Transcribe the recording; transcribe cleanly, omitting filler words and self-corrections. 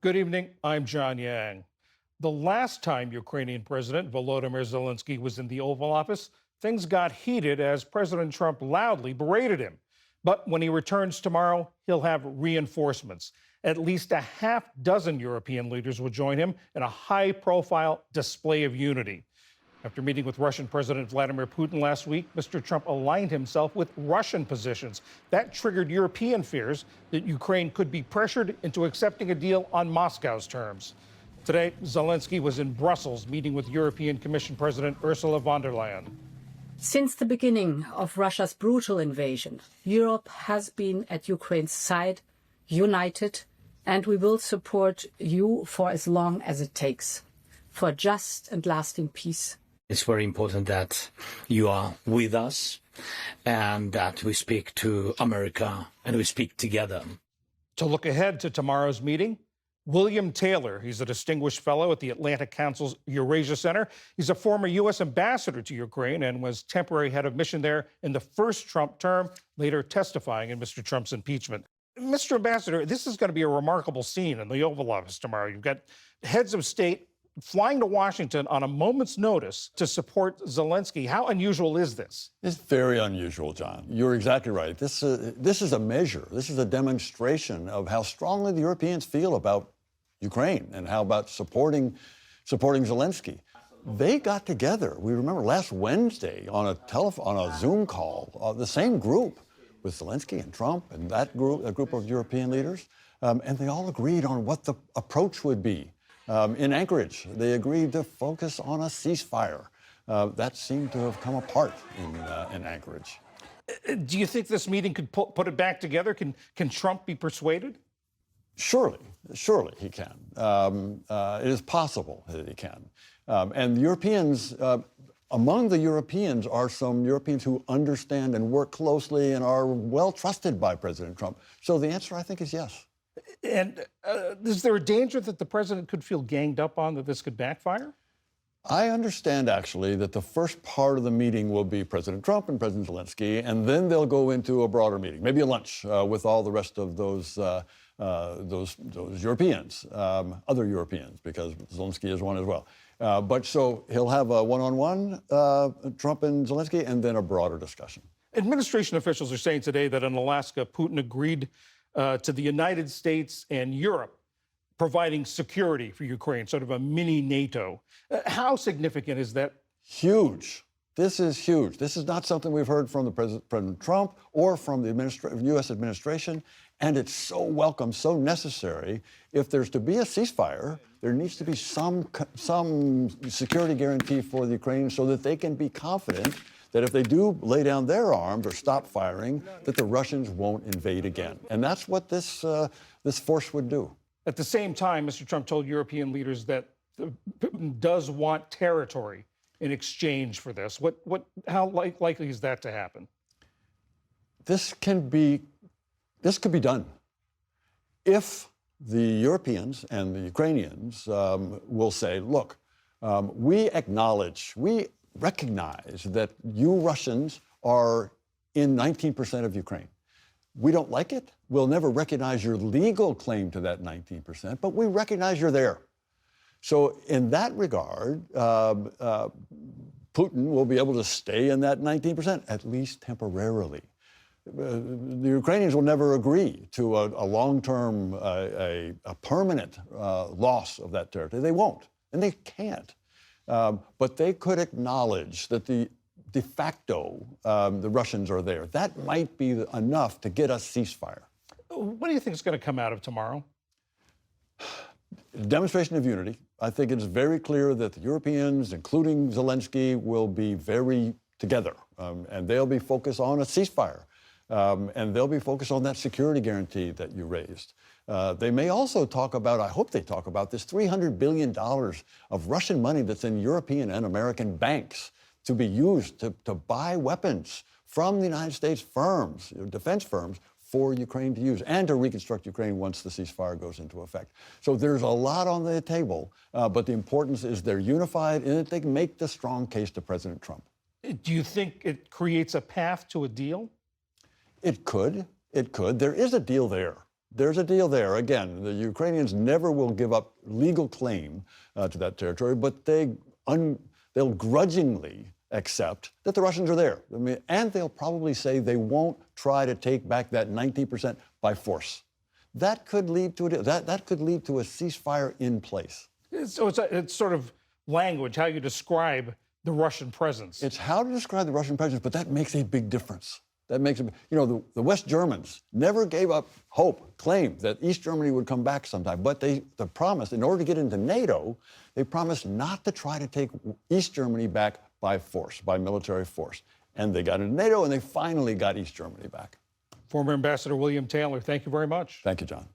Good evening. I'm John Yang. The last time Ukrainian President Volodymyr Zelensky was in the Oval Office, things got heated as President Trump loudly berated him. But when he returns tomorrow, he'll have reinforcements. At least a half dozen European leaders will join him in a high profile display of unity. After meeting with Russian President Vladimir Putin last week, Mr. Trump aligned himself with Russian positions. That triggered European fears that Ukraine could be pressured into accepting a deal on Moscow's terms. Today, Zelensky was in Brussels meeting with European Commission President Ursula von der Leyen. Since the beginning of Russia's brutal invasion, Europe has been at Ukraine's side, united, and we will support you for as long as it takes, for just and lasting peace. It's very important that you are with us and that we speak to America and we speak together. To look ahead to tomorrow's meeting, William Taylor, he's a distinguished fellow at the Atlantic Council's Eurasia Center. He's a former U.S. ambassador to Ukraine and was temporary head of mission there in the first Trump term, later testifying in Mr. Trump's impeachment. Mr. Ambassador, this is going to be a remarkable scene in the Oval Office tomorrow. You've got heads of state flying to Washington on a moment's notice to support Zelensky. How unusual is this? It's very unusual, John. You're exactly right. This is a measure. This is a demonstration of how strongly the Europeans feel about Ukraine and how about supporting Zelensky. They got together. We remember last Wednesday on a Zoom call, the same group with Zelensky and Trump and a group of European leaders, and they all agreed on what the approach would be. In Anchorage, they agreed to focus on a ceasefire. That seemed to have come apart in Anchorage. Do you think this meeting could put it back together? Can Trump be persuaded? Surely he can. It is possible that he can. And the Europeans, among the Europeans are some Europeans who understand and work closely and are well trusted by President Trump. So the answer, I think, is yes. And is there a danger that the president could feel ganged up on, that this could backfire? I understand, actually, that the first part of the meeting will be President Trump and President Zelensky, and then they'll go into a broader meeting, maybe a lunch with all the rest of those Europeans, other Europeans, because Zelensky is one as well. But so he'll have a one-on-one, Trump and Zelensky, and then a broader discussion. Administration officials are saying today that in Alaska, Putin agreed to the United States and Europe providing security for Ukraine, sort of a mini NATO. How significant is that? Huge. This is huge. This is not something we've heard from President Trump or from the U.S. administration, and it's so welcome, so necessary. If there's to be a ceasefire, there needs to be some security guarantee for the Ukrainians so that they can be confident that if they do lay down their arms or stop firing, that the Russians won't invade again. And that's what this force would do. At the same time, Mr. Trump told European leaders that Putin does want territory in exchange for this. How likely is that to happen? This could be done if the Europeans and the Ukrainians will say, look, we recognize that you Russians are in 19% of Ukraine. We don't like it. We'll never recognize your legal claim to that 19%, but we recognize you're there. So in that regard, Putin will be able to stay in that 19%, at least temporarily. The Ukrainians will never agree to a long-term, a permanent loss of that territory. They won't, and they can't. But they could acknowledge that de facto, the Russians are there. That might be enough to get a ceasefire. What do you think is going to come out of tomorrow? Demonstration of unity. I think it's very clear that the Europeans, including Zelensky, will be very together, and they'll be focused on a ceasefire, and they'll be focused on that security guarantee that you raised. They may also talk about, I hope they talk about, this $300 billion of Russian money that's in European and American banks to be used to buy weapons from the United States firms, defense firms, for Ukraine to use and to reconstruct Ukraine once the ceasefire goes into effect. So there's a lot on the table, but the importance is they're unified and that they can make the strong case to President Trump. Do you think it creates a path to a deal? It could. It could. There is a deal there. There's a deal there. Again, the Ukrainians never will give up legal claim to that territory, but they'll grudgingly accept that the Russians are there. I mean, and they'll probably say they won't try to take back that 19% by force. That could lead to that could lead to a ceasefire in place. So it's sort of language, how you describe the Russian presence. It's how to describe the Russian presence, but that makes a big difference. That makes it, the West Germans never gave up hope, claimed that East Germany would come back sometime. But they promised, in order to get into NATO, they promised not to try to take East Germany back by force, by military force. And they got into NATO, and they finally got East Germany back. Former Ambassador William Taylor, thank you very much. Thank you, John.